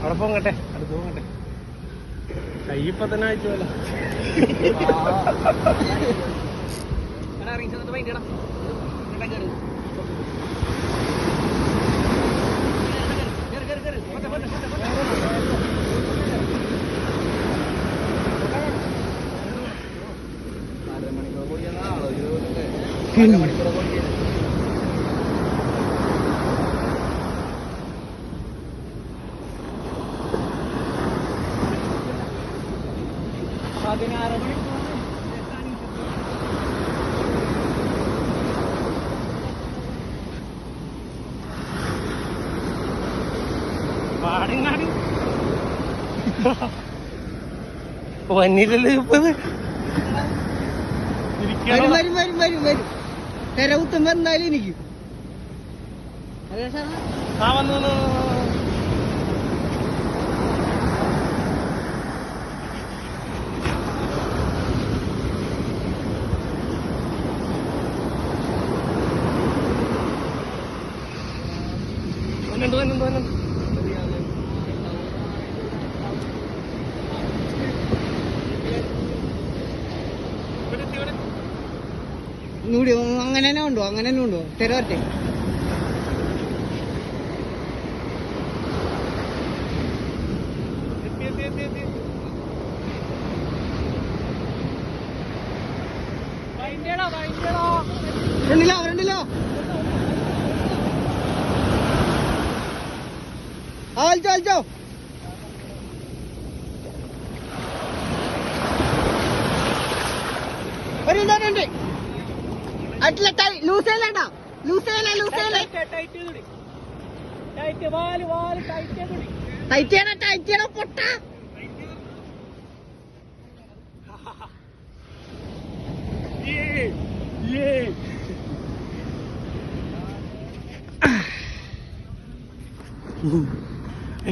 അവിടെ പോങ്ങട്ടെ, അടുത്ത് പോങ്ങട്ടെ. കയ്യിപ്പ തന്നെ അയച്ചു പോലെ. വന്നില്ലല്ലോ ഇപ്പത്. തെരവുത്തം വന്നാലും എനിക്ക് ആ വന്നു വന്നു. വന്നുണ്ട്. അങ്ങനെ തന്നെ ഉണ്ടോ തെരവട്ടെ. ഫ്രണ്ടിലോ വലിച്ചോ ഉണ്ട്. ടൈറ്റ് പൊട്ട. Yeah.